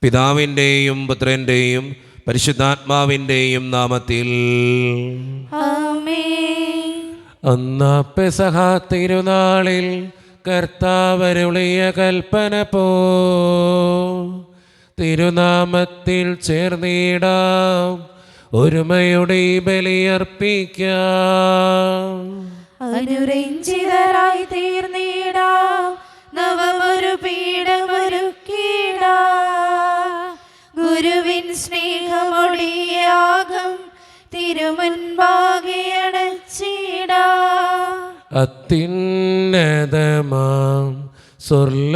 പിതാവിൻ്റെയും പുത്രൻ്റെയും പരിശുദ്ധാത്മാവിൻ്റെയും നാമത്തിൽ ആമേൻ. അന്നാ പെസഹ തിരുനാളിൽ കർത്താവരുളിയ കൽപ്പന പോ തിരുനാമത്തിൽ ചേർന്നിടാം, ഒരുമയുടെ ബലിയർപ്പിക്കാം. അനുരഞ്ജിതരായി തീർന്നിടാം, നവമൊരു പീഠമൊരുക്കിടാം. ഗുരുവിൻ സ്നേഹമൊളിയാകം തിരുമുൻപാകെ അണച്ചിടാം. അത്യുന്നതമാം സ്വർലോകത്തിൽ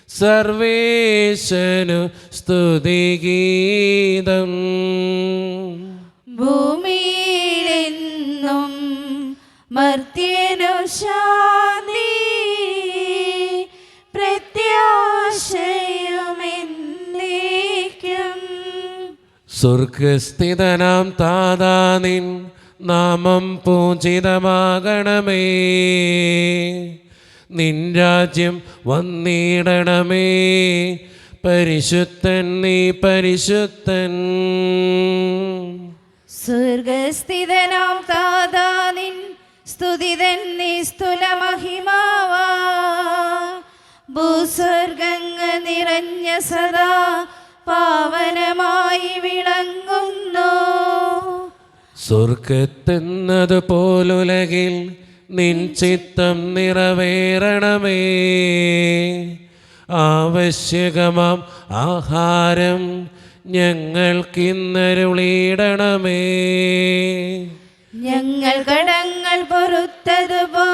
സർവേശനു സ്തുതിഗീതം. ഭൂമിയിലെന്നും മർത്യനു ശാന്തി, പ്രത്യാശയുമെന്നേക്കും. സ്വർഗസ്ഥിതനാം താതാ നിൻ നാമം പൂജിതമാകണമേ, നിൻ രാജ്യം വന്നിടണമേ, പരിശുദ്ധൻ നീ പരിശുദ്ധൻ. സ്വർഗസ്ഥിതനാം താതാ നിൻ സ്തുതിതൻ നിസ്തുല മഹിമാവാ. ഭൂസ്വർഗങ്ങൾ നിറഞ്ഞ സദാ പാവനമായി വിളങ്ങുന്നു. സ്വർഗത്തെന്നതുപോലുലകിൽ നിൻ ചിത്തം നിറവേറണമേ, ആവശ്യകമാം ആഹാരം ഞങ്ങൾക്കിന്നരുളിയിടണമേ. ഞങ്ങൾ കടങ്ങൾ പൊറുത്തതുപോ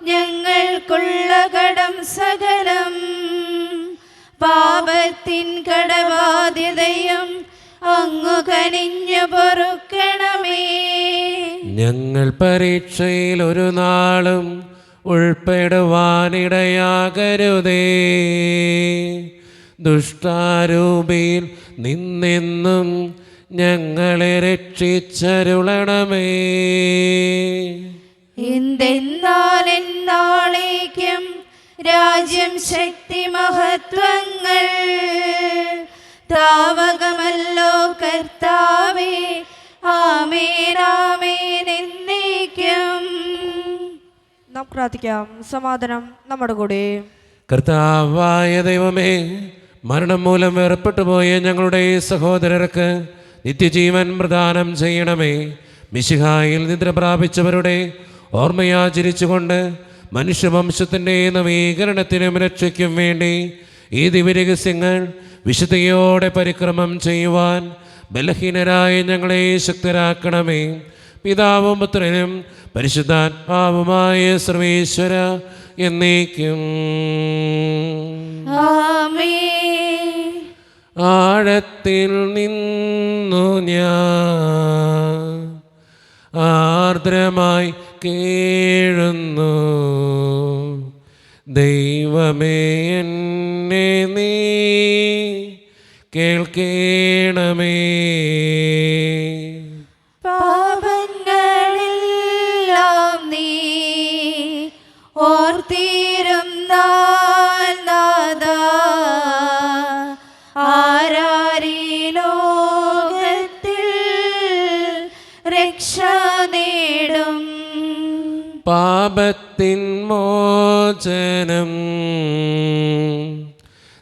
ഞങ്ങൾക്കുള്ള കടം സകലം, പാപത്തിൻ കടബാധ്യതയും അങ്ങു കനിഞ്ഞു പൊറുക്കണമേ. ഞങ്ങൾ പരീക്ഷയിൽ ഒരു നാളും ഉൾപ്പെടുവാനിടയാകരുതേ, ദുഷ്ടാരൂപിയിൽ നിന്നെന്നും ഞങ്ങളെ രക്ഷിച്ചരുളണമേ. എന്തെന്നാൽ എന്നാളേക്കും രാജ്യം ശക്തി മഹത്വങ്ങൾ താവകമല്ലോ കർത്താവേ. ആമേൻ ആമേൻ എന്നേക്കും. നാം പ്രാർത്ഥിക്കാം. സമാധാനം നമ്മുടെ കൂടെ. കർത്താവായ ദൈവമേ, മരണം മൂലം വേർപെട്ടു പോയ ഞങ്ങളുടെ സഹോദരർക്ക് നിത്യജീവൻ പ്രദാനം ചെയ്യണമേ. മിശിഹായിൽ നിദ്ര പ്രാപിച്ചവരുടെ ഓർമ്മയാചരിച്ചുകൊണ്ട് മനുഷ്യവംശത്തിൻ്റെ നവീകരണത്തിനും രക്ഷയ്ക്കും വേണ്ടി ഈ ദിവ്യരഹസ്യങ്ങൾ വിശുദ്ധിയോടെ പരിക്രമം ചെയ്യുവാൻ ബലഹീനരായ ഞങ്ങളെ ശക്തരാക്കണമേ. പിതാവും പുത്രനും പരിശുദ്ധാത്മാവുമായ സർവേശ്വര എന്നേക്കും ആമേൻ. ആഴത്തിൽ നിന്നു ഞാൻ ആർദ്രമായി കേഴുന്നു, ദൈവമേ എന്നെ നീ കേൾക്കേണമേ. പാപങ്ങളെല്ലാം നീ ഓർത്തിരുന്നാൽ നാഥാ, ആരാരീ ലോകത്തിൽ രക്ഷ നേടും. പാപത്തിൻ മോചനം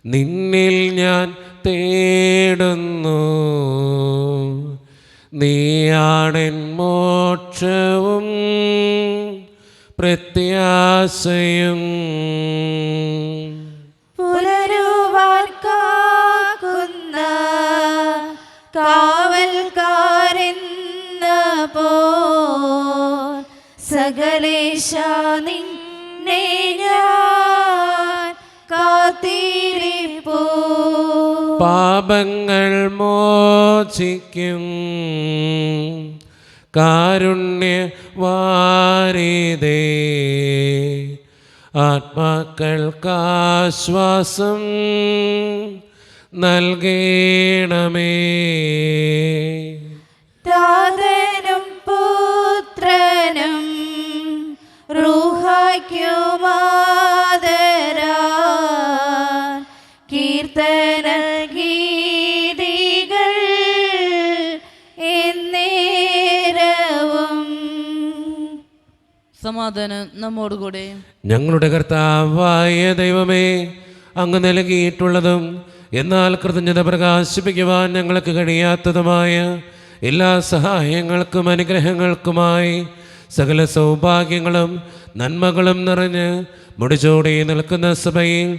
നിന്നിൽ ഞാൻ തേടുന്നു, നീയാണെൻ മോക്ഷവും പ്രത്യാശയും. പുലരുവാൻ കാക്കുന്ന കാവൽക്കാരെന്ന പോൽ സകലേശ നിന്നെ ഞാൻ കാത്തിരിപ്പൂ. പാപങ്ങൾ മോചിക്കും കാരുണ്യവാരിതേ, ആത്മാക്കൾക്കാശ്വാസം നൽകണമേ. താതനും പുത്രനും റൂഹായ്ക്കുമാതരാ സമാധാനം നമ്മോടുകൂടെ. ഞങ്ങളുടെ കർത്താവായ ദൈവമേ, അങ്ങ് നൽകിയിട്ടുള്ളതും എന്നാൽ കൃതജ്ഞത പ്രകാശിപ്പിക്കുവാൻ ഞങ്ങൾക്ക് കഴിയാത്തതുമായ എല്ലാ സഹായങ്ങൾക്കും അനുഗ്രഹങ്ങൾക്കുമായി സകല സൗഭാഗ്യങ്ങളും നന്മകളും നിറഞ്ഞ് മുടിചോടി നിൽക്കുന്ന സഭയിൽ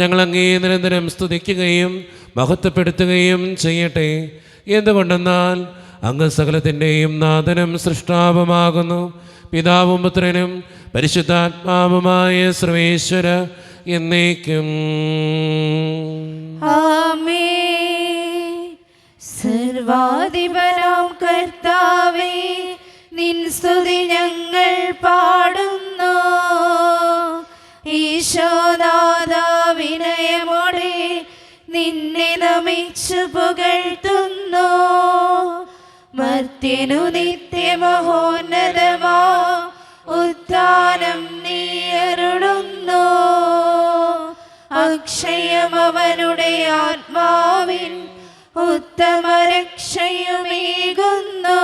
ഞങ്ങൾ അങ്ങേ നിരന്തരം സ്തുതിക്കുകയും മഹത്വപ്പെടുത്തുകയും ചെയ്യട്ടെ. എന്തുകൊണ്ടെന്നാൽ അങ്ങ് സകലത്തിൻ്റെയും നാഥനും സൃഷ്ടാവുമാകുന്നു. പിതാവും പുത്രനും പരിശുദ്ധാത്മാവുമായ സർവേശ്വര എന്നേക്കും. ആമേൻ. സർവാധിപനാം കർത്താവേ, നിൻ സ്തുതി ഞങ്ങൾ പാടുന്നു. ഈശോനാഥാ, വിനയമോടെ നിന്നെ നമിച്ചു പുകഴ്ത്തുന്നു. മർത്യനു നിത്യമഹോന്നതമാ ഉദ്ധാനം നീ അരുളുന്നു. അക്ഷയം അവനുടെ ആത്മാവിൻ ഉത്തമ രക്ഷയുമേകുന്നു.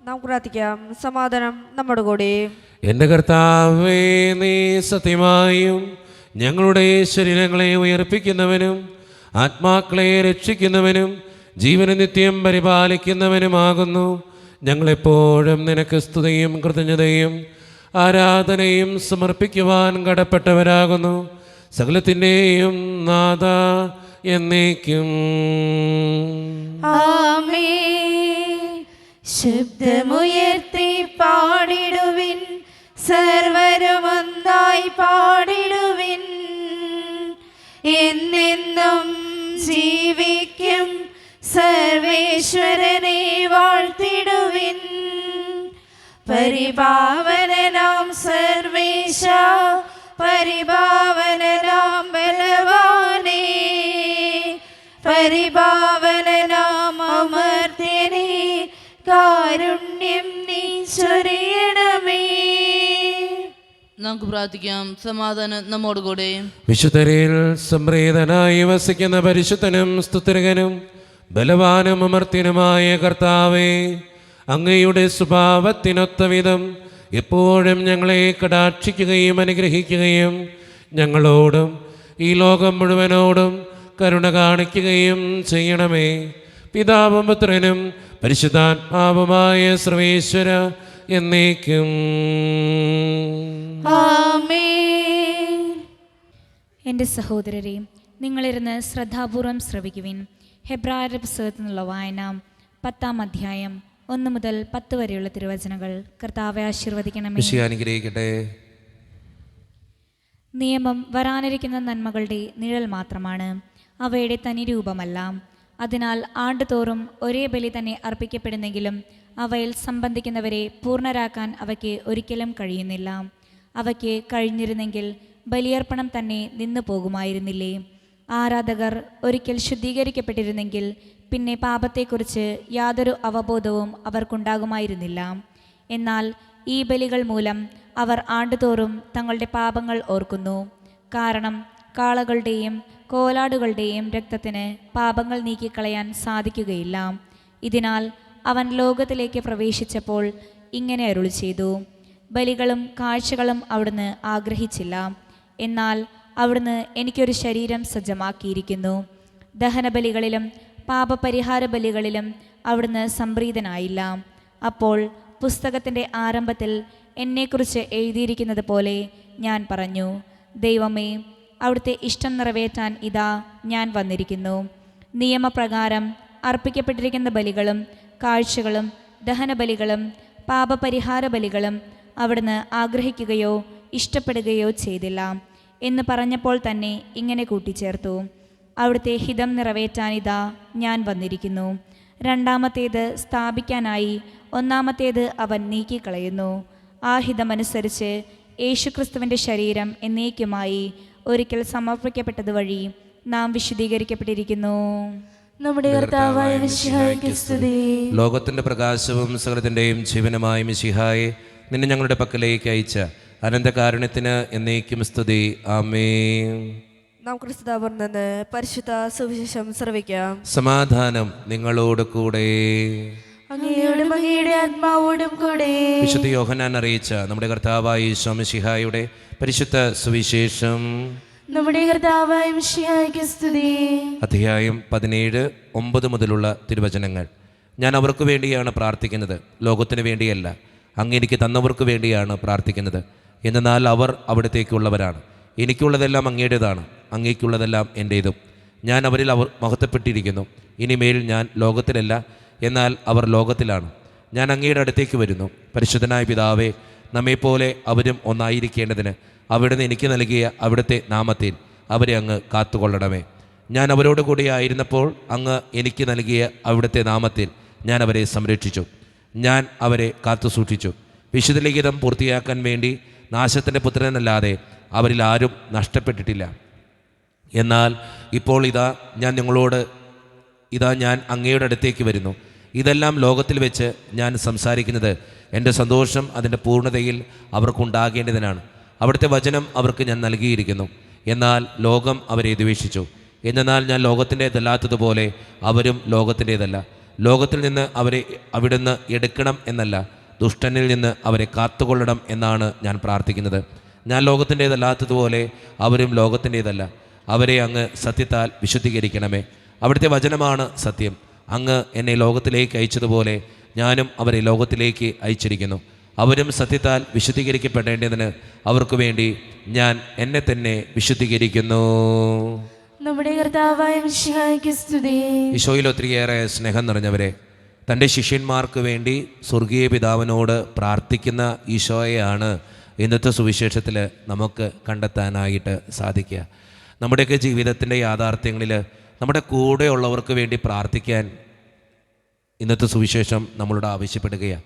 നാം പ്രാർത്ഥിക്കാം. സമാധാനം നമ്മുടെ കൂടെ. എൻ്റെ കർത്താവേ, നീ സത്യമായും ഞങ്ങളുടെ ശരീരങ്ങളെ ഉയർപ്പിക്കുന്നവനും ആത്മാക്കളെ രക്ഷിക്കുന്നവനും ജീവനെ നിത്യം പരിപാലിക്കുന്നവനുമാകുന്നു. ഞങ്ങളെപ്പോഴും നിനക്ക് സ്തുതിയും കൃതജ്ഞതയും ആരാധനയും സമർപ്പിക്കുവാൻ കടപ്പെട്ടവരാകുന്നു. സകലത്തിൻ്റെയും നാഥ എന്നേക്കും. ആമേൻ. ശബ്ദമുയർത്തി പാടിടുവിൻ, സർവരും ഒന്നായി പാടിടുവിൻ. എന്നെന്നും ജീവിക്കും സർവേശ്വരനെ വാഴ്ത്തിടുവിൻ. പരിപാവനനാം സർവേശ, പരിപാവനനാം ബലവാനേ, പരിപാവനനാം അമർത്യനേ, കാരുണ്യം നീ ചൊരിയണമേ. നമുക്ക് പ്രാർത്ഥിക്കാം. സമാധാനം നമ്മോടുകൂടെ. വിശുദ്ധരിൽ സംപ്രീതനായി വസിക്കുന്ന പരിശുദ്ധനും സ്തുതിർഗനും ബലവാനും അമർത്യനുമായ കർത്താവേ, അങ്ങയുടെ സ്വഭാവത്തിനൊത്ത വിധം എപ്പോഴും ഞങ്ങളെ കടാക്ഷിക്കുകയും അനുഗ്രഹിക്കുകയും ഞങ്ങളോടും ഈ ലോകം മുഴുവനോടും കരുണ കാണിക്കുകയും ചെയ്യണമേ. പിതാവും പുത്രനും പരിശുദ്ധാത്മാവുമായ സർവേശ്വര എന്നേക്കും. ആമേൻ. എൻ്റെ സഹോദരരെ, നിങ്ങളിരുന്ന് ശ്രദ്ധാപൂർവം ശ്രവിക്കുവിൻ. ഹെബ്രായരുടെ പുസ്തകത്തിൽ നിന്നുള്ള വായന 10-ാം അധ്യായം 1 മുതൽ 10 വരെയുള്ള തിരുവചനങ്ങൾ. കർത്താവെ ആശീർവദിക്കണമേ. അനുഗ്രഹിക്കട്ടെ. നിയമം വരാനിരിക്കുന്ന നന്മകളുടെ നിഴൽ മാത്രമാണ്, അവയുടെ തനി രൂപമല്ല. അതിനാൽ ആണ്ടുതോറും ഒരേ ബലി തന്നെ അർപ്പിക്കപ്പെടുന്നെങ്കിലും അവയിൽ സംബന്ധിക്കുന്നവരെ പൂർണ്ണരാക്കാൻ അവയ്ക്ക് ഒരിക്കലും കഴിയുന്നില്ല. അവയ്ക്ക് കഴിഞ്ഞിരുന്നെങ്കിൽ ബലിയർപ്പണം തന്നെ നിന്നു പോകുമായിരുന്നില്ലേ? ആരാധകർ ഒരിക്കൽ ശുദ്ധീകരിക്കപ്പെട്ടിരുന്നെങ്കിൽ പിന്നെ പാപത്തെക്കുറിച്ച് യാതൊരു അവബോധവും അവർക്കുണ്ടാകുമായിരുന്നില്ല. എന്നാൽ ഈ ബലികൾ മൂലം അവർ ആണ്ടുതോറും തങ്ങളുടെ പാപങ്ങൾ ഓർക്കുന്നു. കാരണം കാളകളുടെയും കോലാടുകളുടെയും രക്തത്തിന് പാപങ്ങൾ നീക്കിക്കളയാൻ സാധിക്കുകയില്ല. ഇതിനാൽ അവൻ ലോകത്തിലേക്ക് പ്രവേശിച്ചപ്പോൾ ഇങ്ങനെ അരുളി ചെയ്തു: ബലികളും കാഴ്ചകളും അവിടുന്ന് ആഗ്രഹിച്ചില്ല, എന്നാൽ അവിടുന്ന് എനിക്കൊരു ശരീരം സജ്ജമാക്കിയിരിക്കുന്നു. ദഹനബലികളിലും പാപപരിഹാര ബലികളിലും അവിടുന്ന് സംപ്രീതനായില്ല. അപ്പോൾ പുസ്തകത്തിൻ്റെ ആരംഭത്തിൽ എന്നെക്കുറിച്ച് എഴുതിയിരിക്കുന്നത് പോലെ ഞാൻ പറഞ്ഞു: ദൈവമേ, അവിടുത്തെ ഇഷ്ടം നിറവേറ്റാൻ ഇതാ ഞാൻ വന്നിരിക്കുന്നു. നിയമപ്രകാരം അർപ്പിക്കപ്പെട്ടിരിക്കുന്ന ബലികളും കാഴ്ചകളും ദഹനബലികളും പാപപരിഹാര ബലികളും അവിടുന്ന് ആഗ്രഹിക്കുകയോ ഇഷ്ടപ്പെടുകയോ ചെയ്തില്ല എന്ന് പറഞ്ഞപ്പോൾ തന്നെ ഇങ്ങനെ കൂട്ടിച്ചേർത്തു: അവിടുത്തെ ഹിതം നിറവേറ്റാനിതാ ഞാൻ വന്നിരിക്കുന്നു. രണ്ടാമത്തേത് സ്ഥാപിക്കാനായി ഒന്നാമത്തേത് അവൻ നീക്കിക്കളയുന്നു. ആ ഹിതമനുസരിച്ച് യേശുക്രിസ്തുവിൻ്റെ ശരീരം എന്നേക്കുമായി ഒരിക്കൽ സമർപ്പിക്കപ്പെട്ടത് വഴി നാം വിശുദ്ധീകരിക്കപ്പെട്ടിരിക്കുന്നു. നമ്മുടെ കർത്താവായ മിശിഹായ്ക്ക് സ്തുതി. ലോകത്തിൻ്റെ പ്രകാശവും സകലത്തിൻ്റെയും ജീവനുമായ മിശിഹായെ, നിന്നെ ഞങ്ങളുടെ പക്കലേക്ക് അയച്ച അനന്തകാരുണ്യത്തിന് എന്നേക്കും സ്തുതി. ആമേൻ. നാം ക്രിസ്തുതാപുരം നിന്ന് പരിശുദ്ധ സുവിശേഷം ശ്രവിക്കാം. സമാധാനം നിങ്ങളോട് കൂടെ. അങ്ങയുടെ അങ്ങയുടെ ആത്മാവോടും കൂടെ. വിശുദ്ധ യോഹന്നാൻ അറിയിച്ച നമ്മുടെ കർത്താവായ ഈശോ മിശിഹായുടെ പരിശുദ്ധ സുവിശേഷം. നമ്മുടെ കർത്താവായ മിശിഹായ്ക്ക് സ്തുതി. അധ്യായം 17 9 മുതലുള്ള തിരുവചനങ്ങൾ. ഞാൻ അവർക്ക് വേണ്ടിയാണ് പ്രാർത്ഥിക്കുന്നത്, ലോകത്തിന് വേണ്ടിയല്ല. അങ്ങ് എനിക്ക് തന്നവർക്ക് വേണ്ടിയാണ് പ്രാർത്ഥിക്കുന്നത്. എന്നാൽ അവർ അവിടത്തേക്കുള്ളവരാണ്. എനിക്കുള്ളതെല്ലാം അങ്ങയുടേതാണ്, അങ്ങേക്കുള്ളതെല്ലാം എൻ്റേതും. ഞാൻ അവരിൽ മഹത്വപ്പെട്ടിരിക്കുന്നു. ഇനിമേൽ ഞാൻ ലോകത്തിലല്ല, എന്നാൽ അവർ ലോകത്തിലാണ്. ഞാൻ അങ്ങയുടെ അടുത്തേക്ക് വരുന്നു. പരിശുദ്ധനായ പിതാവേ, നമ്മെപ്പോലെ അവരും ഒന്നായിരിക്കേണ്ടതിന് അവിടുന്ന് എനിക്ക് നൽകിയ അവിടുത്തെ നാമത്തിൽ അവരെ അങ്ങ് കാത്തുകൊള്ളണമേ. ഞാൻ അവരോട് കൂടി ആയിരുന്നപ്പോൾ അങ്ങ് എനിക്ക് നൽകിയ അവിടുത്തെ നാമത്തിൽ ഞാൻ അവരെ സംരക്ഷിച്ചു. ഞാൻ അവരെ കാത്തു സൂക്ഷിച്ചു. വിശുദ്ധ ലിഖിതം പൂർത്തിയാക്കാൻ വേണ്ടി നാശത്തിൻ്റെ പുത്രനല്ലാതെ അവരിൽ ആരും നഷ്ടപ്പെട്ടിട്ടില്ല. എന്നാൽ ഇപ്പോൾ ഞാൻ അങ്ങയുടെ അടുത്തേക്ക് വരുന്നു. ഇതെല്ലാം ലോകത്തിൽ വെച്ച് ഞാൻ സംസാരിക്കുന്നത് എൻ്റെ സന്തോഷം അതിൻ്റെ പൂർണ്ണതയിൽ അവർക്കുണ്ടാകേണ്ടതിനാണ്. അവിടുത്തെ വചനം അവർക്ക് ഞാൻ നൽകിയിരിക്കുന്നു. എന്നാൽ ലോകം അവരെ ദ്വേഷിച്ചു. എന്നാൽ ഞാൻ ലോകത്തിൻ്റേതല്ലാത്തതുപോലെ അവരും ലോകത്തിൻ്റേതല്ല. ലോകത്തിൽ നിന്ന് അവരെ അവിടുന്ന് എടുക്കണം എന്നല്ല, ദുഷ്ടനിൽ നിന്ന് അവരെ കാത്തുകൊള്ളണം എന്നാണ് ഞാൻ പ്രാർത്ഥിക്കുന്നത്. ഞാൻ ലോകത്തിൻ്റേതല്ലാത്തതുപോലെ അവരും ലോകത്തിൻ്റേതല്ല. അവരെ അങ്ങ് സത്യത്താൽ വിശുദ്ധീകരിക്കണമേ. അവിടുത്തെ വചനമാണ് സത്യം. അങ്ങ് എന്നെ ലോകത്തിലേക്ക് അയച്ചതുപോലെ ഞാനും അവരെ ലോകത്തിലേക്ക് അയച്ചിരിക്കുന്നു. അവരും സത്യത്താൽ വിശുദ്ധീകരിക്കപ്പെടേണ്ടതിന് അവർക്ക് വേണ്ടി ഞാൻ എന്നെ തന്നെ വിശുദ്ധീകരിക്കുന്നു. നമ്മുടെ കർത്താവായ മിശിഹായ്ക്ക് സ്തുതി. ഈശോയിൽ ഒത്തിരിയേറെ സ്നേഹം നിറഞ്ഞവരെ, തൻ്റെ ശിഷ്യന്മാർക്ക് വേണ്ടി സ്വർഗീയ പിതാവിനോട് പ്രാർത്ഥിക്കുന്ന ഈശോയെയാണ് ഇന്നത്തെ സുവിശേഷത്തിൽ നമുക്ക് കണ്ടെത്താനായിട്ട് സാധിക്കുക. നമ്മുടെയൊക്കെ ജീവിതത്തിൻ്റെ യാഥാർത്ഥ്യങ്ങളിൽ നമ്മുടെ കൂടെയുള്ളവർക്ക് വേണ്ടി പ്രാർത്ഥിക്കാൻ ഇന്നത്തെ സുവിശേഷം നമ്മളോട് ആവശ്യപ്പെടുകയാണ്.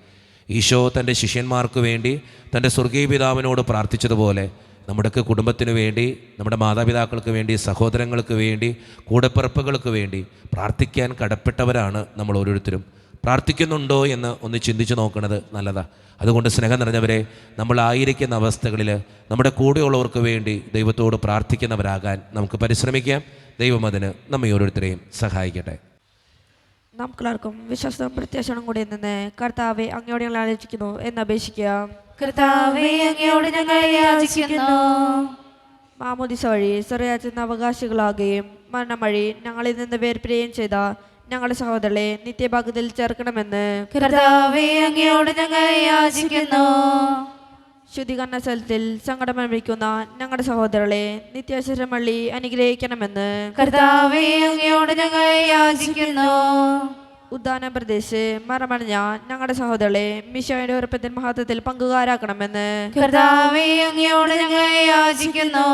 ഈശോ തൻ്റെ ശിഷ്യന്മാർക്ക് വേണ്ടി തൻ്റെ സ്വർഗീയ പിതാവിനോട് പ്രാർത്ഥിച്ചതുപോലെ നമ്മുടെയൊക്കെ കുടുംബത്തിന് വേണ്ടി, നമ്മുടെ മാതാപിതാക്കൾക്ക് വേണ്ടി, സഹോദരങ്ങൾക്ക് വേണ്ടി, കൂടെപ്പിറപ്പുകൾക്ക് വേണ്ടി പ്രാർത്ഥിക്കാൻ കടപ്പെട്ടവരാണ് നമ്മൾ ഓരോരുത്തരും. പ്രാർത്ഥിക്കുന്നുണ്ടോ എന്ന് ഒന്ന് ചിന്തിച്ച് നോക്കുന്നത് നല്ലതാണ്. അതുകൊണ്ട് സ്നേഹം നിറഞ്ഞവരെ, നമ്മളായിരിക്കുന്ന അവസ്ഥകളിൽ നമ്മുടെ കൂടെയുള്ളവർക്ക് വേണ്ടി ദൈവത്തോട് പ്രാർത്ഥിക്കുന്നവരാകാൻ നമുക്ക് പരിശ്രമിക്കാം. ദൈവം അതിന് നമ്മെ ഓരോരുത്തരെയും സഹായിക്കട്ടെ. നമുക്കെല്ലാവർക്കും വിശ്വാസവും പ്രത്യാശയും കൂടി നിന്ന് കർത്താവെ അങ്ങയോട് ഞങ്ങൾ ആലോചിക്കുന്നു എന്ന് അപേക്ഷിക്കാം. കർത്താവേ, അങ്ങയോട് ഞങ്ങൾ യാചിക്കുന്നു. മാമോദിസ വഴി സ്വർഗ്ഗരാജ്യത്തിന് അവകാശികളാകുകയും മരണം വഴി ഞങ്ങളിൽ നിന്ന് വേർപിരിയുകയും ചെയ്ത ഞങ്ങളുടെ സഹോദരരെ നിത്യഭാഗ്യത്തിൽ ചേർക്കണമെന്ന് കർത്താവേ, അങ്ങയോട് ഞങ്ങൾ യാചിക്കുന്നു. ശുദ്ധീകരണ സ്ഥലത്തിൽ സങ്കടം അനുഭവിക്കുന്ന ഞങ്ങളുടെ സഹോദരരെ നിത്യാശ്വരം വഴി അനുഗ്രഹിക്കണമെന്ന് കർത്താവേ, അങ്ങയോട് ഞങ്ങൾ യാചിക്കുന്നു. ഉദ്ദാന പ്രദേശ് മരണമടഞ്ഞ ഞങ്ങളുടെ സഹോദരരെ മിശോയുടെ ഉറപ്പത്തിൽ മഹത്വത്തിൽ പങ്കുകാരാക്കണമെന്ന് കർത്താവേ, അങ്ങയോട് ഞങ്ങൾ യാചിക്കുന്നു.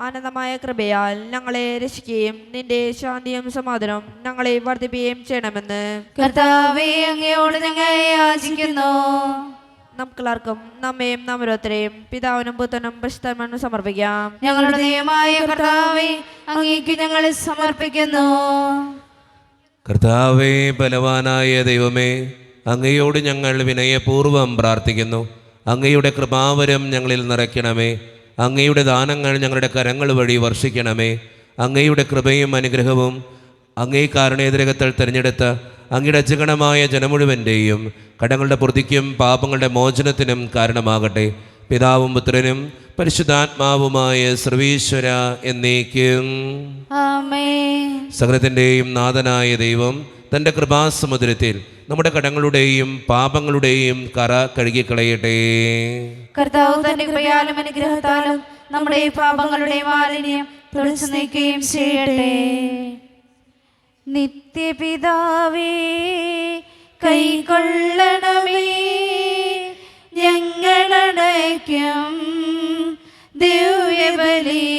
ആനന്ദമായ കൃപയാൽ ഞങ്ങളെ രക്ഷിക്കുകയും നിന്റെ ശാന്തിയും സമാധാനവും ഞങ്ങളെ വർദ്ധിപ്പിക്കുകയും ചെയ്യണമെന്ന് കർത്താവേ, അങ്ങയോട് ഞങ്ങൾ യാചിക്കുന്നു. നമുക്കെല്ലാവർക്കും നമ്മയും നാം ഓരോരുത്തരെയും പിതാവിനും പുത്രനും പരിശുദ്ധാത്മാവിനും സമർപ്പിക്കാം. ഞങ്ങളുടെ ദൈവമായ കർത്താവേ, അങ്ങേക്ക് ഞങ്ങൾ സമർപ്പിക്കുന്നു. കർത്താവേ, ബലവാനായ ദൈവമേ, അങ്ങയോട് ഞങ്ങൾ വിനയപൂർവ്വം പ്രാർത്ഥിക്കുന്നു. അങ്ങയുടെ കൃപാവരം ഞങ്ങളിൽ നിറയ്ക്കണമേ. അങ്ങയുടെ ദാനങ്ങൾ ഞങ്ങളുടെ കരങ്ങൾ വഴി വർഷിക്കണമേ. അങ്ങയുടെ കൃപയും അനുഗ്രഹവും അങ്ങേ കാരുണ്യതിരകത്തിൽ തിരഞ്ഞെടുത്ത അങ്ങയുടെ അജഗണമായ ജനമുഴുവൻ്റെയും കടങ്ങളുടെ പൊറുതിക്കും പാപങ്ങളുടെ മോചനത്തിനും കാരണമാകട്ടെ. പിതാവും പുത്രനും പരിശുദ്ധാത്മാവുമായ സർവീശ്വര എന്നേക്കും ആമേൻ. സകലത്തിൻ്റെയും നാഥനായ ദൈവം തൻ്റെ കൃപാസമുദ്രത്തിൽ നമ്മുടെ കടങ്ങളുടെയും പാപങ്ങളുടെയും കറ കഴുകിക്കളയട്ടെ. കർത്താവ് തന്റെ കൃപയാലും അനുഗ്രഹത്താലും നമ്മുടെ പാപങ്ങളുടെ മാലിന്യം തുടച്ചു നീക്കുകയും ചെയ്യട്ടെ. നിത്യപിതാവേ, കൈക്കൊള്ളണമേ ഞങ്ങളടയ്ക്കും ദിവ്യബലി.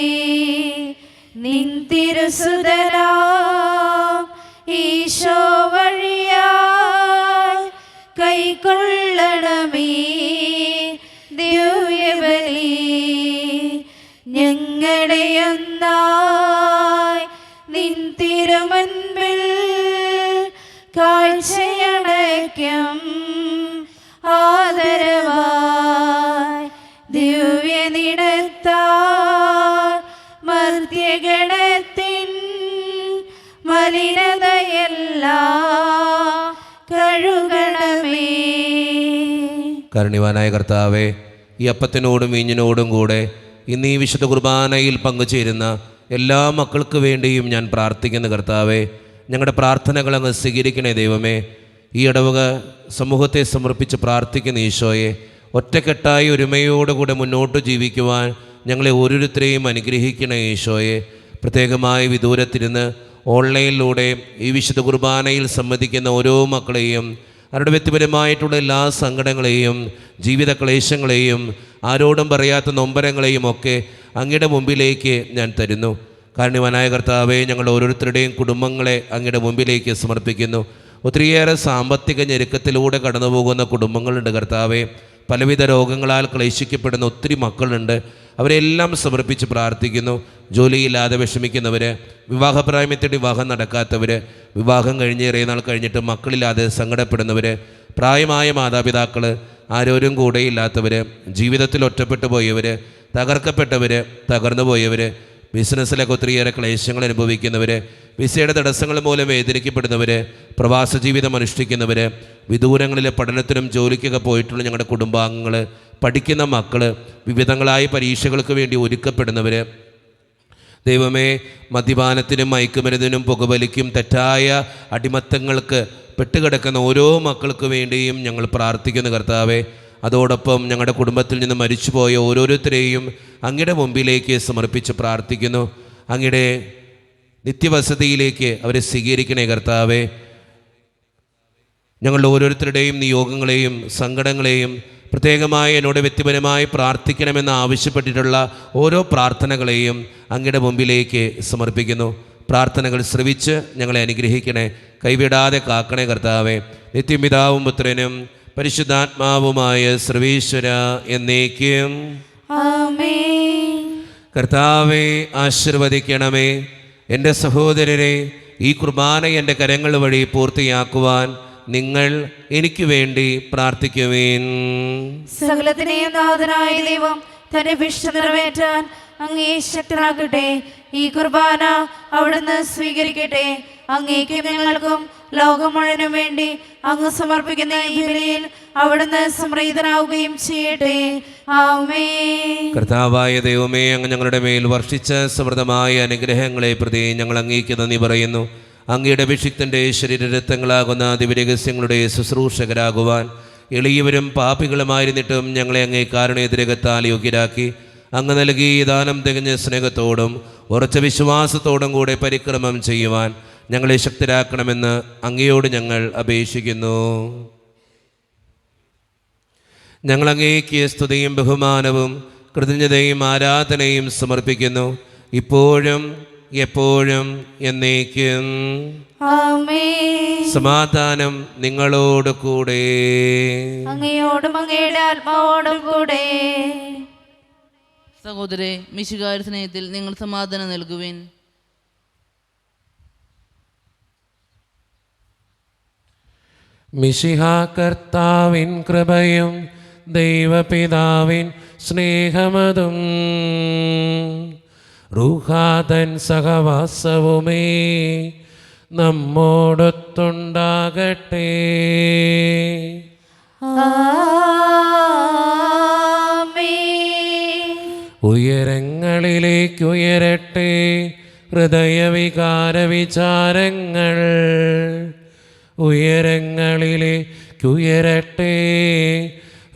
നിൻ തിരുസുതരാം ഈശോ വഴിയായി കൈക്കൊള്ളണമേ ദിവ്യബലി. ഞങ്ങളുടെ ഒന്നായി നിൻ തിരുമുൻപിൽ കാഴ്ചയടയ്ക്കും ആദരവായി ദിവ്യനിടത്താൽ മർത്യഗണത്തിൻ മലിനതയെല്ലാം കഴുകണമേ. കാരുണ്യവാനായ കർത്താവേ, ഈ അപ്പത്തിനോടും വീഞ്ഞിനോടും കൂടെ ഇന്ന് ഈ വിശുദ്ധ കുർബാനയിൽ പങ്കുചേരുന്ന എല്ലാ മക്കൾക്ക് വേണ്ടിയും ഞാൻ പ്രാർത്ഥിക്കുന്ന കർത്താവേ, ഞങ്ങളുടെ പ്രാർത്ഥനകൾ അങ്ങ് സ്വീകരിക്കണേ ദൈവമേ. ഈ ഇടവക സമൂഹത്തെ സമർപ്പിച്ച് പ്രാർത്ഥിക്കുന്ന ഈശോയെ, ഒറ്റക്കെട്ടായി ഒരുമയോടുകൂടെ മുന്നോട്ട് ജീവിക്കുവാൻ ഞങ്ങളെ ഓരോരുത്തരെയും അനുഗ്രഹിക്കണേ ഈശോയെ. പ്രത്യേകമായി വിദൂരത്തിരുന്ന് ഓൺലൈനിലൂടെ ഈ വിശുദ്ധ കുർബാനയിൽ സംബന്ധിക്കുന്ന ഓരോ മക്കളെയും അവരുടെ വ്യക്തിപരമായിട്ടുള്ള എല്ലാ സങ്കടങ്ങളെയും ജീവിത ക്ലേശങ്ങളെയും ആരോടും പറയാത്ത നൊമ്പരങ്ങളെയും ഒക്കെ അങ്ങയുടെ മുമ്പിലേക്ക് ഞാൻ തരുന്നു. കാരുണ്യവാനായ കർത്താവേ, ഞങ്ങൾ ഓരോരുത്തരുടെയും കുടുംബങ്ങളെ അങ്ങയുടെ മുമ്പിലേക്ക് സമർപ്പിക്കുന്നു. ഒത്തിരിയേറെ സാമ്പത്തിക ഞെരുക്കത്തിലൂടെ കടന്നു പോകുന്ന കുടുംബങ്ങളുണ്ട് കർത്താവേ. പലവിധ രോഗങ്ങളാൽ ക്ലേശിക്കപ്പെടുന്ന ഒത്തിരി മക്കളുണ്ട്. അവരെല്ലാം സമർപ്പിച്ച് പ്രാർത്ഥിക്കുന്നു. ജോലിയില്ലാതെ വിഷമിക്കുന്നവർ, വിവാഹപ്രായമെത്തിയിട്ട് വിവാഹം നടക്കാത്തവർ, വിവാഹം കഴിഞ്ഞ് ഏറെ നാൾ കഴിഞ്ഞിട്ട് മക്കളില്ലാതെ സങ്കടപ്പെടുന്നവർ, പ്രായമായ മാതാപിതാക്കൾ, ആരോരും കൂടെയില്ലാത്തവർ, ജീവിതത്തിൽ ഒറ്റപ്പെട്ടു പോയവർ, തകർക്കപ്പെട്ടവർ, തകർന്നു പോയവർ, ബിസിനസ്സിലൊക്കെ ഒത്തിരിയേറെ ക്ലേശങ്ങൾ അനുഭവിക്കുന്നവർ, വിസയുടെ തടസ്സങ്ങൾ മൂലം വേദനിക്കപ്പെടുന്നവർ, പ്രവാസ ജീവിതം അനുഷ്ഠിക്കുന്നവർ, വിദൂരങ്ങളിലെ പഠനത്തിനും ജോലിക്കൊക്കെ പോയിട്ടുള്ള ഞങ്ങളുടെ കുടുംബാംഗങ്ങൾ, പഠിക്കുന്ന മക്കൾ, വിവിധങ്ങളായ പരീക്ഷകൾക്ക് വേണ്ടി ഒരുക്കപ്പെടുന്നവർ, ദൈവമേ, മദ്യപാനത്തിനും മയക്കുമരുന്നിനും പുകവലിക്കും തെറ്റായ അടിമത്തങ്ങൾക്ക് പെട്ടുകിടക്കുന്ന ഓരോ മക്കൾക്ക് വേണ്ടിയും ഞങ്ങൾ പ്രാർത്ഥിക്കുന്നു കർത്താവേ. അതോടൊപ്പം ഞങ്ങളുടെ കുടുംബത്തിൽ നിന്ന് മരിച്ചുപോയ ഓരോരുത്തരെയും അങ്ങയുടെ മുമ്പിലേക്ക് സമർപ്പിച്ച് പ്രാർത്ഥിക്കുന്നു. അങ്ങയുടെ നിത്യവസതിയിലേക്ക് അവരെ സ്വീകരിക്കണേ കർത്താവേ. ഞങ്ങളുടെ ഓരോരുത്തരുടെയും നിയോഗങ്ങളെയും സങ്കടങ്ങളെയും പ്രത്യേകമായി എന്നോട് വ്യക്തിപരമായി പ്രാർത്ഥിക്കണമെന്ന് ആവശ്യപ്പെട്ടിട്ടുള്ള ഓരോ പ്രാർത്ഥനകളെയും അങ്ങയുടെ മുമ്പിലേക്ക് സമർപ്പിക്കുന്നു. പ്രാർത്ഥനകൾ ശ്രവിച്ച് ഞങ്ങളെ അനുഗ്രഹിക്കണേ, കൈവിടാതെ കാക്കണേ കർത്താവേ. നിത്യപിതാവും പുത്രനും പരിശുദ്ധാത്മാവുമായ സർവേശ്വര എന്നേക്കും ആമേൻ. കർത്താവെ ആശീർവദിക്കണമേ. എൻ്റെ സഹോദരരെ, ഈ കുർബാന എൻ്റെ കരങ്ങൾ വഴി പൂർത്തിയാക്കുവാൻ നിങ്ങൾ എനിക്ക് വേണ്ടി പ്രാർത്ഥിക്കുവേൻ. സകലത്തിനെയും നാഥനായ ദൈവം തന്റെ ഇഷ്ടം നിറവേറ്റാൻ അങ്ങേ ശക്തനാക്കട്ടെ. ഈ കുർബാന അവിടുന്ന് സ്വീകരിക്കട്ടെ. അങ്ങേക്കും ഞങ്ങൾക്കും ലോകം മുഴുവനും വേണ്ടി അങ്ങ് സമർപ്പിക്കുന്ന ഈ ബലിയിൽ അവിടുന്ന് സംപ്രീതനാവുകയും ചെയ്യട്ടെ. ആമേൻ. കർത്താവായ ദൈവമേ, അങ്ങ് ഞങ്ങളുടെ മേൽ വർഷിച്ച സമൃദ്ധമായ അനുഗ്രഹങ്ങളെ പ്രതി ഞങ്ങൾ അങ്ങേക്ക് നന്ദി പറയുന്നു. അങ്ങയുടെ അഭിഷിക്തൻ്റെ ശരീരരക്തങ്ങളാകുന്ന ദിവ്യരഹസ്യങ്ങളുടെ ശുശ്രൂഷകരാകുവാൻ എളിയവരും പാപികളുമായിരുന്നിട്ടും ഞങ്ങളെ അങ്ങേ കാരുണ്യതിരകത്താൽ യോഗ്യരാക്കി അങ്ങ് നൽകി ദാനം തികഞ്ഞ സ്നേഹത്തോടും ഉറച്ച വിശ്വാസത്തോടും കൂടെ പരിക്രമം ചെയ്യുവാൻ ഞങ്ങളെ ശക്തരാക്കണമെന്ന് അങ്ങയോട് ഞങ്ങൾ അപേക്ഷിക്കുന്നു. ഞങ്ങൾ അങ്ങേക്ക് സ്തുതിയും ബഹുമാനവും കൃതജ്ഞതയും ആരാധനയും സമർപ്പിക്കുന്നു, ഇപ്പോഴും എപ്പോഴും എന്നേക്കും. ആമേൻ. സമാധാനം നിങ്ങളോട് കൂടെ. അങ്ങയോടും അങ്ങയുടെ ആത്മാവോടും കൂടെ. സഹോദരെ, മിശിഹായുടെ സ്നേഹത്തിൽ നിങ്ങൾ സമാധാനം നൽകുവിൻ. മിശിഹാ കർത്താവിൻ കൃപയും ദൈവപിതാവിൻ സ്നേഹമതും റൂഹാതൻ സഹവാസവുമേ നമ്മോടൊത്തുണ്ടാകട്ടെ. ആമേൻ. ഉയരങ്ങളിലേക്കുയരട്ടെ ഹൃദയവികാര വിചാരങ്ങൾ, ഉയരങ്ങളിലേക്കുയരട്ടെ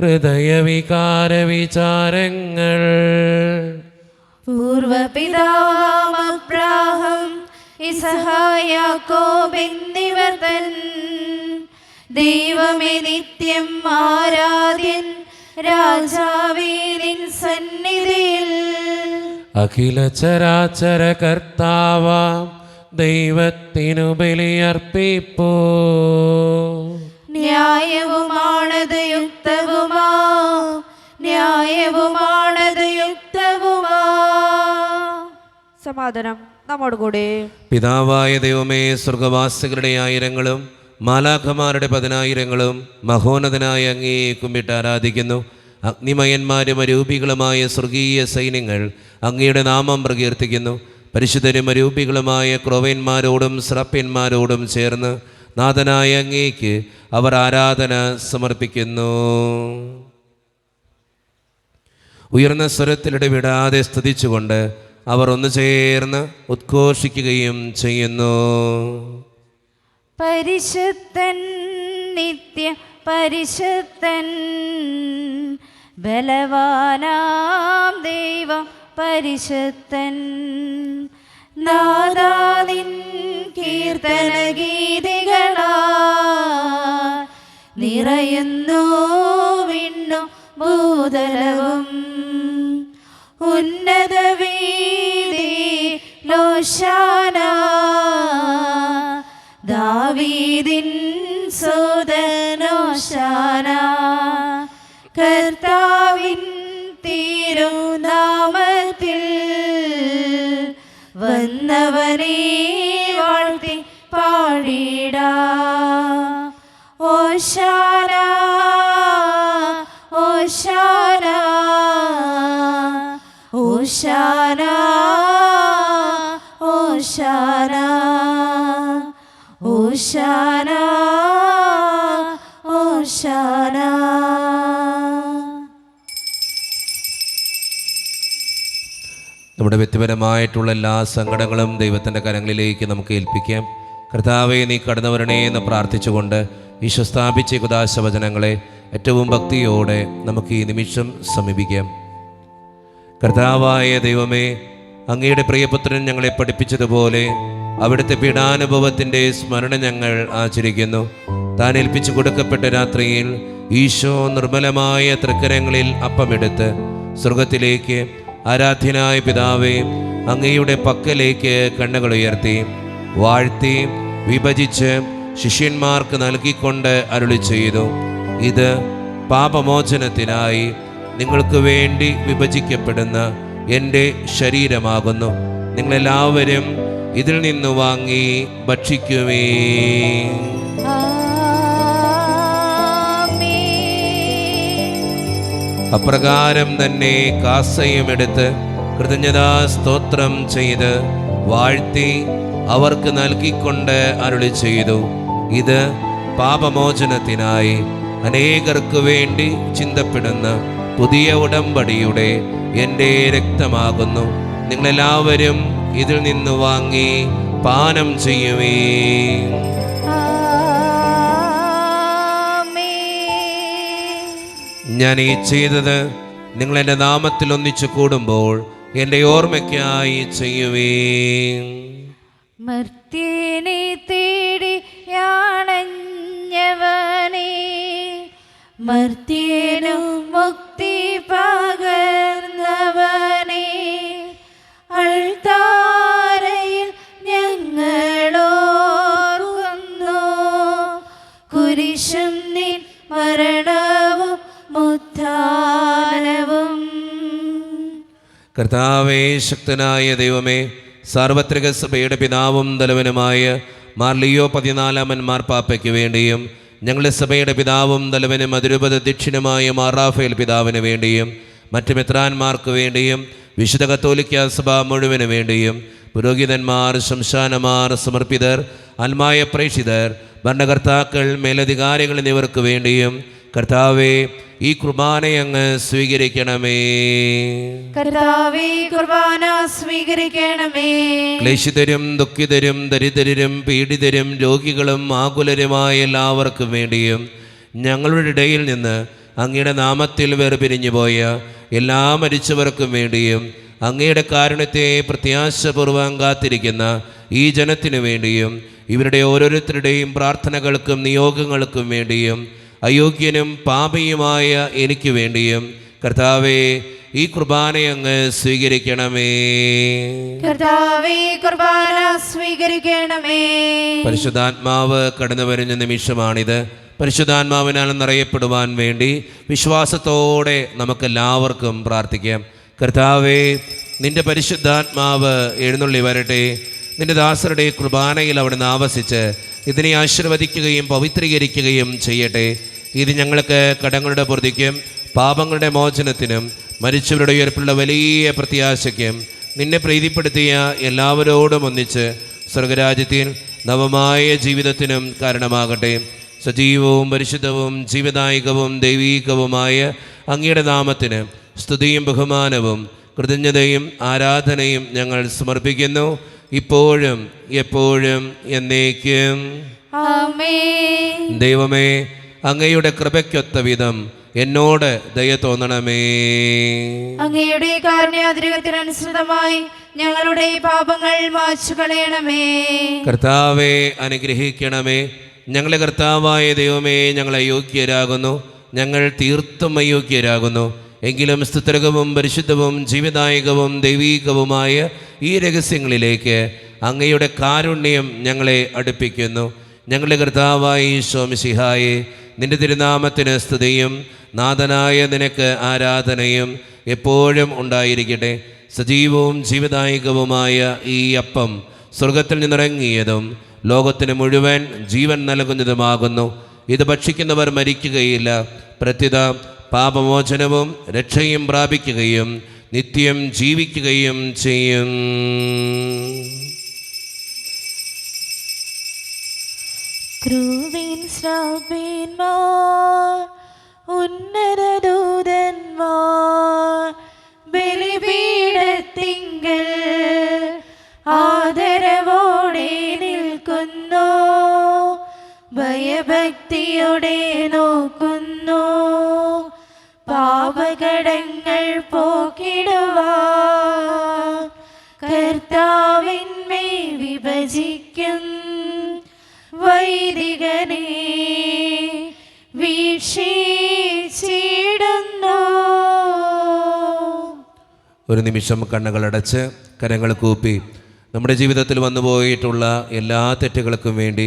ഹൃദയവികാര വിചാരങ്ങൾ. പൂർവപിതാവാം അബ്രാഹം ഇസഹാക്ക് യാക്കോബ് എന്നിവർ തൻ ദൈവമേ നിത്യം ആരാധ്യൻ രാജാവേ നിൻ സന്നിധിയിൽ. അഖില ചരാചര കർത്താവാം ദൈവത്തിനു ബലിയർപ്പിപ്പോ. ന്യായവുമാണത് യുക്തവുമാ, ന്യായവുമാണത് യുക്തവുമാ. സമാധാനം നമ്മോടുകൂടെ. പിതാവായ ദൈവമേ, സ്വർഗവാസികളുടെ ആയിരങ്ങളും മാലാഖമാരുടെ 10,000ങ്ങളും മഹോന്നതനായ അങ്ങേ കുമ്പിട്ട് ആരാധിക്കുന്നു. അഗ്നിമയന്മാരും അരൂപികളുമായ സ്വർഗീയ സൈന്യങ്ങൾ അങ്ങയുടെ നാമം പ്രകീർത്തിക്കുന്നു. പരിശുദ്ധരും അരൂപികളുമായ ക്രോവന്മാരോടും സ്രപ്യന്മാരോടും ചേർന്ന് നാഥനായ അങ്ങേക്ക് അവർ ആരാധന സമർപ്പിക്കുന്നു. ഉയർന്ന സ്വരത്തിലിടവിടാതെ സ്തുതിച്ചുകൊണ്ട് അവർ ഒന്നു ചേർന്ന് ഉദ്ഘോഷിക്കുകയും ചെയ്യുന്നു. പരിശുദ്ധൻ, നിത്യ പരിശുദ്ധൻ, ബലവാനാം ദൈവം പരിശുദ്ധൻ. നാദാനിൻ കീർത്തന ഗീതികളാ നിറയുന്നു വിണ്ണും ഭൂതലവും. ഉന്നത വീതിയിലോശാന, ദാവീദിൻ സുതനോശാന. കർത്താവിൻ തിരുനാമത്തിൽ വന്നവനെ വാഴ്ത്തി പാടിടാ. ഓശാന ഓശാന ഓശാന ഓശാന ഓശാന ഓശാന. നമ്മുടെ വ്യക്തിപരമായിട്ടുള്ള എല്ലാ സങ്കടങ്ങളും ദൈവത്തിൻ്റെ കരങ്ങളിലേക്ക് നമുക്ക് ഏൽപ്പിക്കാം. കർത്താവെ, നീ കടന്നു വരണേ എന്ന് പ്രാർത്ഥിച്ചുകൊണ്ട് ഈശോ സ്ഥാപിച്ച കുദാശവചനങ്ങളെ ഏറ്റവും ഭക്തിയോടെ നമുക്ക് ഈ നിമിഷം സമീപിക്കാം. കർത്താവായ ദൈവമേ, അങ്ങയുടെ പ്രിയപുത്രൻ ഞങ്ങളെ പഠിപ്പിച്ചതുപോലെ അവിടുത്തെ പീഡാനുഭവത്തിൻ്റെ സ്മരണ ഞങ്ങൾ ആചരിക്കുന്നു. താൻ ഏൽപ്പിച്ചു കൊടുക്കപ്പെട്ട രാത്രിയിൽ ഈശോ നിർമ്മലമായ തൃക്കരങ്ങളിൽ അപ്പമെടുത്ത് സ്വർഗത്തിലേക്ക് ആരാധ്യനായ പിതാവേ, അങ്ങയുടെ പക്കലേക്ക് കണ്ണുകൾ ഉയർത്തി വാഴ്ത്തി വിഭജിച്ച് ശിഷ്യന്മാർക്ക് നൽകിക്കൊണ്ട് അരുളി ചെയ്തു, ഇത് പാപമോചനത്തിനായി നിങ്ങൾക്ക് വേണ്ടി വിഭജിക്കപ്പെടുന്ന എൻ്റെ ശരീരമാകുന്നു. നിങ്ങളെല്ലാവരും ഇതിൽ നിന്ന് വാങ്ങി ഭക്ഷിക്കുമേ. അപ്രകാരം തന്നെ കാസയുമെടുത്ത് കൃതജ്ഞതാ സ്തോത്രം ചെയ്ത് വാഴ്ത്തി അവർക്ക് നൽകിക്കൊണ്ട് അരുളി ചെയ്തു, ഇത് പാപമോചനത്തിനായി അനേകർക്ക് വേണ്ടി ചിന്തപ്പെടുന്ന പുതിയ ഉടമ്പടിയുടെ എൻ്റെ രക്തമാകുന്നു. നിങ്ങളെല്ലാവരും ഇതിൽ നിന്ന് വാങ്ങി പാനം ചെയ്യുവേ. ഞാൻ ഈ ചെയ്തത് നിങ്ങൾ എൻ്റെ നാമത്തിൽ ഒന്നിച്ചു കൂടുമ്പോൾ എൻ്റെ ഓർമ്മയ്ക്കായി ചെയ്യുവേ. മർത്യനെ തേടി യാണഞ്ഞവനേ, മർത്യനു മുക്തി പകർന്നവനേ, അൾത്താരയിൽ ഞങ്ങളോർക്കുന്നു കുരിശും നിൻ മരണവും ഉത്ഥാനവും. കർത്താവേ, ശക്തനായ ദൈവമേ, സാർവത്രിക സഭയുടെ പിതാവും തലവനുമായ മാർ ലിയോ 14 മാർപ്പാപ്പയ്ക്ക് വേണ്ടിയും ഞങ്ങളുടെ സഭയുടെ പിതാവും തലവനും അതിരൂപത അധ്യക്ഷനുമായ മാർ റാഫേൽ പിതാവിന് വേണ്ടിയും മറ്റ് മെത്രാന്മാർക്ക് വേണ്ടിയും വിശുദ്ധ കത്തോലിക്ക സഭ മുഴുവന് വേണ്ടിയും പുരോഹിതന്മാർ, ശംശാനമാർ, സമർപ്പിതർ, ആത്മായ പ്രേക്ഷിതർ, ഭരണകർത്താക്കൾ, മേലധികാരികൾ എന്നിവർക്ക് വേണ്ടിയും കർത്താവേ, ഈ കുർബാനയങ്ങ് സ്വീകരിക്കണമേ. കർത്താവേ, കുർബാന സ്വീകരിക്കണമേ. ക്ലേശിതരും ദുഃഖിതരും ദരിദ്രരും പീഡിതരും രോഗികളും ആകുലരുമായ എല്ലാവർക്കും വേണ്ടിയും ഞങ്ങളുടെ ഇടയിൽ നിന്ന് അങ്ങയുടെ നാമത്തിൽ വേർപിരിഞ്ഞു പോയ എല്ലാ മരിച്ചവർക്കും വേണ്ടിയും അങ്ങയുടെ കാരുണ്യത്തെ പ്രത്യാശപൂർവ്വം കാത്തിരിക്കുന്ന ഈ ജനത്തിനു വേണ്ടിയും ഇവരുടെ ഓരോരുത്തരുടെയും പ്രാർത്ഥനകൾക്കും നിയോഗങ്ങൾക്കും വേണ്ടിയും അയോഗ്യനും പാപിയുമായ എനിക്ക് വേണ്ടിയും കർത്താവേ, ഈ കുർബാനയങ്ങ് സ്വീകരിക്കണമേ. കർത്താവേ, കുർബാന സ്വീകരിക്കണമേ. പരിശുദ്ധാത്മാവ് കടന്നു വരുന്ന നിമിഷമാണിത്. പരിശുദ്ധാത്മാവിനാൽ നിറയപ്പെടുവാൻ വേണ്ടി വിശ്വാസത്തോടെ നമുക്കെല്ലാവർക്കും പ്രാർത്ഥിക്കാം. കർത്താവേ, നിന്റെ പരിശുദ്ധാത്മാവ് എഴുന്നള്ളി വരട്ടെ. നിന്റെ ദാസരുടെ കുർബാനയിൽ അവിടുന്ന് ആവസിച്ച് ഇതിനെ ആശീർവദിക്കുകയും പവിത്രീകരിക്കുകയും ചെയ്യട്ടെ. ഇത് ഞങ്ങൾക്ക് കടങ്ങളുടെ പൊറുതിക്കും പാപങ്ങളുടെ മോചനത്തിനും മരിച്ചവരുടെ ഉയർപ്പുള്ള വലിയ പ്രത്യാശയ്ക്കും നിന്നെ പ്രീതിപ്പെടുത്തിയ എല്ലാവരോടും ഒന്നിച്ച് സ്വർഗരാജ്യത്തിൽ നവമായ ജീവിതത്തിനും കാരണമാകട്ടെ. സജീവവും പരിശുദ്ധവും ജീവദായകവും ദൈവീകവുമായ അങ്ങയുടെ നാമത്തിന് സ്തുതിയും ബഹുമാനവും കൃതജ്ഞതയും ആരാധനയും ഞങ്ങൾ സമർപ്പിക്കുന്നു, ഇപ്പോഴും എപ്പോഴും എന്നേക്കും. ആമേൻ. ദൈവമേ, അങ്ങയുടെ കൃപയ്ക്കൊത്ത വിധം എന്നോട് ദയ തോന്നണമേ. അങ്ങയുടെ കാരുണ്യാതിരകത്തിനനുസൃതമായി ഞങ്ങളുടെ പാപങ്ങൾ മായ്ച്ചു കളയണമേ. കർത്താവെ അനുഗ്രഹിക്കണമേ. ഞങ്ങളെ കർത്താവായ ദൈവമേ, ഞങ്ങൾ അയോഗ്യരാകുന്നു, ഞങ്ങൾ തീർത്തും അയോഗ്യരാകുന്നു. എങ്കിലും സ്തുത്യർഹവും പരിശുദ്ധവും ജീവദായകവും ദൈവീകവുമായ ഈ രഹസ്യങ്ങളിലേക്ക് അങ്ങയുടെ കാരുണ്യം ഞങ്ങളെ അടുപ്പിക്കുന്നു. ഞങ്ങളുടെ കർത്താവായ ഈശോ മിശിഹായേ, നിന്റെ തിരുനാമത്തിന് സ്തുതിയും നാഥനായ നിനക്ക് ആരാധനയും എപ്പോഴും ഉണ്ടായിരിക്കട്ടെ. സജീവവും ജീവദായകവുമായ ഈ അപ്പം സ്വർഗത്തിൽ നിന്നിറങ്ങിയതും ലോകത്തിന് മുഴുവൻ ജീവൻ നൽകുന്നതുമാകുന്നു. ഇത് ഭക്ഷിക്കുന്നവർ മരിക്കുകയില്ല, പ്രത്യുത പാപമോചനവും രക്ഷയും പ്രാപിക്കുകയും നിത്യം ജീവിക്കുകയും ചെയ്യും. ക്രൂവിൻ ശ്രാപിന്മാർ ഉന്നതദൂതന്മാർ ബലിപീഠത്തിങ്കൽ ആദരവോടെ നിൽക്കുന്നു, ഭയഭക്തിയോടെ നോക്കുന്നു, പാപകടങ്ങൾ പോക്കിടുവാൻ കർത്താവിന്മേ വിഭജിക്കും വൈദികനെ വീക്ഷിച്ചിടുന്നു. ഒരു നിമിഷം കണ്ണുകളടച്ച് കരങ്ങൾ കൂപ്പി നമ്മുടെ ജീവിതത്തിൽ വന്നുപോയിട്ടുള്ള എല്ലാ തെറ്റുകൾക്കും വേണ്ടി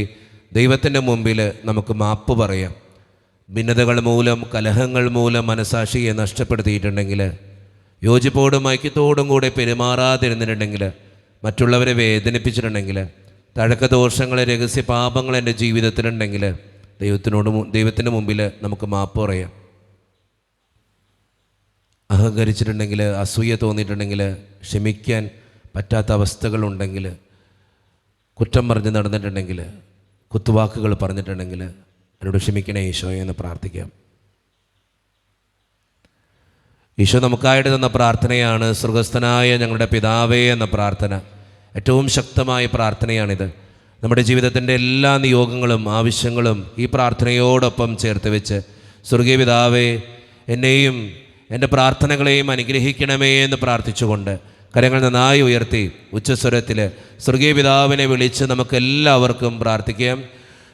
ദൈവത്തിൻ്റെ മുമ്പിൽ നമുക്ക് മാപ്പ് പറയാം. ഭിന്നതകൾ മൂലം, കലഹങ്ങൾ മൂലം മനസാക്ഷിയെ നഷ്ടപ്പെടുത്തിയിട്ടുണ്ടെങ്കിൽ, യോജിപ്പോടും ഐക്യത്തോടും കൂടെ പെരുമാറാതിരുന്നിട്ടുണ്ടെങ്കിൽ, മറ്റുള്ളവരെ വേദനിപ്പിച്ചിട്ടുണ്ടെങ്കിൽ, തഴക്കദോഷങ്ങൾ, രഹസ്യ പാപങ്ങൾ എൻ്റെ ജീവിതത്തിലുണ്ടെങ്കിൽ ദൈവത്തിൻ്റെ മുമ്പിൽ നമുക്ക് മാപ്പ് പറയാം. അഹങ്കരിച്ചിട്ടുണ്ടെങ്കിൽ, അസൂയ തോന്നിയിട്ടുണ്ടെങ്കിൽ, ക്ഷമിക്കാൻ പറ്റാത്ത അവസ്ഥകളുണ്ടെങ്കിൽ, കുറ്റം പറഞ്ഞ് നടന്നിട്ടുണ്ടെങ്കിൽ, കുത്തുവാക്കുകൾ പറഞ്ഞിട്ടുണ്ടെങ്കിൽ എന്നോട് ക്ഷമിക്കണേ ഈശോയെ എന്ന് പ്രാർത്ഥിക്കാം. ഈശോ നമുക്കായിട്ട് തന്ന പ്രാർത്ഥനയാണ് സ്വർഗസ്ഥനായ ഞങ്ങളുടെ പിതാവേ എന്ന പ്രാർത്ഥന. ഏറ്റവും ശക്തമായ പ്രാർത്ഥനയാണിത്. നമ്മുടെ ജീവിതത്തിൻ്റെ എല്ലാ നിയോഗങ്ങളും ആവശ്യങ്ങളും ഈ പ്രാർത്ഥനയോടൊപ്പം ചേർത്ത് വെച്ച്, സ്വർഗീയ പിതാവേ, എന്നെയും എൻ്റെ പ്രാർത്ഥനകളെയും അനുഗ്രഹിക്കണമേ എന്ന് പ്രാർത്ഥിച്ചുകൊണ്ട് കരങ്ങൾ നന്നായി ഉയർത്തി ഉച്ചസ്വരത്തിൽ സ്വർഗീയ പിതാവിനെ വിളിച്ച് നമുക്കെല്ലാവർക്കും പ്രാർത്ഥിക്കാം.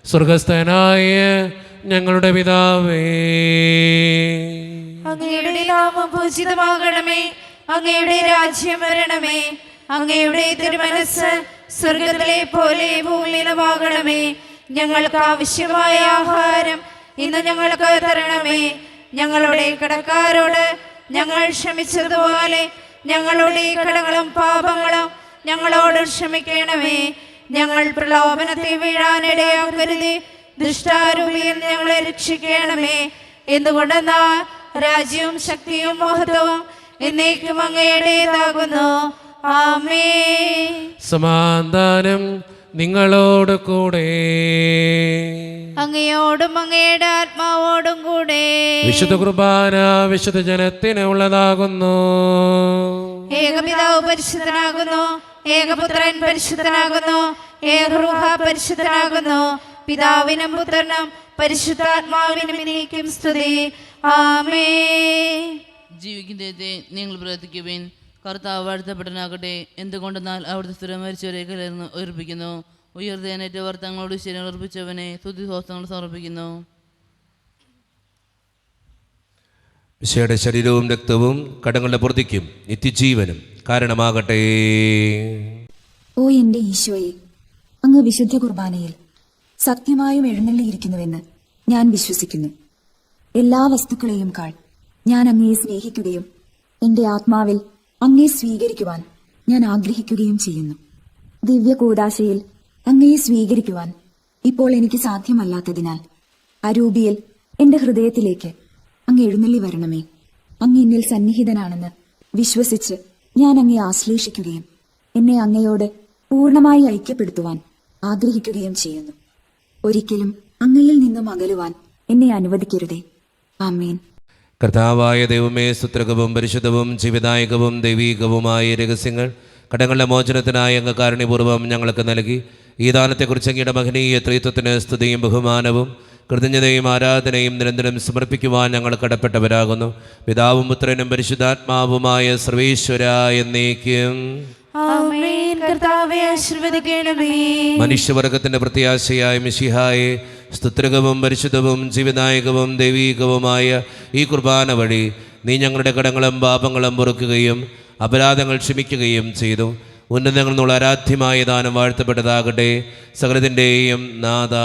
സ്വർഗസ്ഥനായ ഞങ്ങളുടെ പിതാവേ, അങ്ങയുടെ നാമം പൂജിതമാകണമേ, അങ്ങയുടെ രാജ്യം വരണമേ, അങ്ങയുടെ തിരുമനസ്സ് സ്വർഗത്തിലെ പോലെ ഭൂമിയിലുമാകണമേ. ഞങ്ങൾക്ക് ആവശ്യമായ ആഹാരം ഇന്ന് ഞങ്ങൾക്ക് തരണമേ. ഞങ്ങളുടെ കടക്കാരോട് ഞങ്ങൾ ക്ഷമിച്ചതുപോലെ ഞങ്ങളുടെ കടങ്ങളും പാപങ്ങളും ഞങ്ങളോട് ക്ഷമിക്കണമേ. ഞങ്ങൾ പ്രലോഭനത്തിൽ വീഴാനിടയാക്കരുതേ, ദുഷ്ടാരൂപിയിൽ ഞങ്ങളെ രക്ഷിക്കണമേ. എന്തുകൊണ്ടെന്നാൽ രാജ്യവും ശക്തിയും മഹത്വവും എന്നേക്കും അങ്ങയുടേതാകുന്നു. ആമേൻ. സമാധാനം നിങ്ങളോട് കൂടെ. അങ്ങയോടും അങ്ങയുടെ ആത്മാവോടും കൂടെ. വിശുദ്ധ കുർബാന വിശുദ്ധ ജനത്തിന് ഉള്ളതാകുന്നു. ഏകപിതാവ് പരിശുദ്ധനാകുന്നു, ഏകപുത്രൻ പരിശുദ്ധനാകുന്നു, ഏകരൂഹ പരിശുദ്ധനാകുന്നു. പിതാവിനും പുത്രനും പരിശുദ്ധാത്മാവിനും എന്നേക്കും സ്തുതി. ആമേൻ. ജീവിക്കുന്ന ദൈവത്തെ നിങ്ങൾ പ്രാർത്ഥിക്കുവിൻ. കർത്താവ് വാഴ്ത്തപ്പെട്ടനാകട്ടെ. എന്തുകൊണ്ടെന്നാൽ അവിടുത്തെ സ്ഥിരം മരിച്ചവരെ കലർന്ന് ഉയർപ്പിക്കുന്നു. ഉയർത്തേനേറ്റവർ തങ്ങളോട് ശരീരം ഉറപ്പിച്ചവനെ സ്തുതിഹോസ്തങ്ങൾ സമർപ്പിക്കുന്നു. ഈശോയുടെ ശരീരവും രക്തവും കടങ്ങളുടെ പൊറുതിക്കും നിത്യജീവനും കാരണമാകട്ടെ. ഓ എന്റെ ഈശോയെ, അങ്ങ് വിശുദ്ധ കുർബാനയിൽ സത്യമായും എഴുന്നള്ളിയിരിക്കുന്നുവെന്ന് ഞാൻ വിശ്വസിക്കുന്നു. എല്ലാ വസ്തുക്കളെയും കാൾ ഞാൻ അങ്ങയെ സ്നേഹിക്കുകയും എന്റെ ആത്മാവിൽ അങ്ങയെ സ്വീകരിക്കുവാൻ ഞാൻ ആഗ്രഹിക്കുകയും ചെയ്യുന്നു. ദിവ്യ കൂദാശയിൽ അങ്ങയെ സ്വീകരിക്കുവാൻ ഇപ്പോൾ എനിക്ക് സാധ്യമല്ലാത്തതിനാൽ അരൂപിയിൽ എന്റെ ഹൃദയത്തിലേക്ക് അങ്ങ് എഴുന്നള്ളി വരണമേ. അങ്ങ് എന്നിൽ സന്നിഹിതനാണെന്ന് വിശ്വസിച്ച് ഞാൻ അങ്ങയെ ആശ്ലേഷിക്കുകയും എന്നെ അങ്ങയോട് പൂർണ്ണമായി ഐക്യപ്പെടുത്തുവാൻ ആഗ്രഹിക്കുകയും ചെയ്യുന്നു. ഒരിക്കലും അങ്ങയിൽ നിന്നും അകലുവാൻ എന്നെ അനുവദിക്കരുതേ. ആമേൻ. കർത്താവായ ദൈവമേ, സ്തുത്രകവും പരിശുദ്ധവും ജീവദായകവും ദൈവീകവുമായ രഹസ്യങ്ങൾ കടങ്ങളുടെ മോചനത്തിനായി അങ്ങ് കാരുണ്യപൂർവ്വം ഞങ്ങൾക്ക് നൽകി. ഈ ദാനത്തെക്കുറിച്ച് അങ്ങയുടെ മഹനീയ ത്രിത്വത്തിന് സ്തുതിയും ബഹുമാനവും കൃതജ്ഞതയും ആരാധനയും നിരന്തരം സമർപ്പിക്കുവാൻ ഞങ്ങൾ കടപ്പെട്ടവരാകുന്നു. പിതാവും പുത്രനും പരിശുദ്ധാത്മാവുമായ സർവേശ്വര എന്നേക്കും. ആമേൻ. കർത്താവേ ആശീർവദിക്കണമേ. മനുഷ്യവർഗത്തിന്റെ പ്രത്യാശയായ മിശിഹായെ, സ്തുത്രകവും പരിശുദ്ധവും ജീവനായകവും ദൈവീകവുമായ ഈ കുർബാന വഴി നീ ഞങ്ങളുടെ കടങ്ങളും പാപങ്ങളും പൊറുക്കുകയും അപരാധങ്ങൾ ക്ഷമിക്കുകയും ചെയ്തു. ഉന്നതങ്ങളിൽ നിന്നുള്ള ആരാധ്യമായ ദാനം വാഴ്ത്തപ്പെട്ടതാകട്ടെ. സകലത്തിൻ്റെയും നാഥ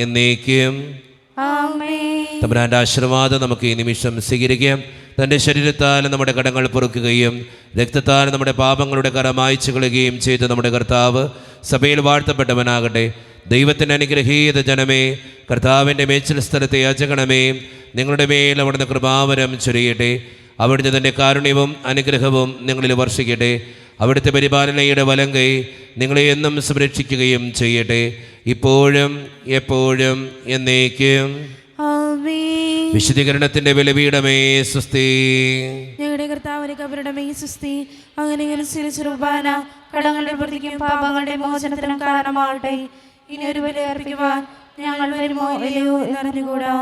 എന്നേക്കും. തമ്പുരാന്റെ ആശീർവാദം നമുക്ക് ഈ നിമിഷം സ്വീകരിക്കാം. തൻ്റെ ശരീരത്താൽ നമ്മുടെ കടങ്ങൾ പൊറുക്കുകയും രക്തത്താൽ നമ്മുടെ പാപങ്ങളുടെ കര മായ്ച്ചു കളയുകയും ചെയ്ത് നമ്മുടെ കർത്താവ് സഭയിൽ വാഴ്ത്തപ്പെട്ടവനാകട്ടെ. ദൈവത്തിൻ്റെ അനുഗ്രഹീത ജനമേ, കർത്താവിൻ്റെ മേച്ചിൽ സ്ഥലത്തെ യാചകണമേ, നിങ്ങളുടെ മേൽ അവിടുന്ന് കൃപാവരം ചൊരിയട്ടെ. അവിടുന്ന് തൻ്റെ കാരുണ്യവും അനുഗ്രഹവും നിങ്ങളിൽ വർഷിക്കട്ടെ. അവിടുത്തെ പരിപാലനയുടെ വലങ്കൈ നിങ്ങളെ എന്നും സംരക്ഷിക്കുകയും ചെയ്യട്ടെ, ഇപ്പോഴും എപ്പോഴും എന്നേക്കും. വിശുദ്ധീകരണത്തിന്റെ ബലിപീഠമേ സ്വസ്തി. ഞങ്ങളുടെ കർത്താവിന്റെ കബറിടമേ സ്വസ്തി. അങ്ങനെ കുർബാന കടങ്ങളുടെ പ്രതിക്കും പാപങ്ങളുടെ മോചനത്തിനും കാരണമാകട്ടെ. ഇനി ഒരു ബലി അർപ്പിക്കുവാൻ ഞങ്ങൾ വരുമോ ഇല്ലയോ എന്നറിഞ്ഞുകൂടാ.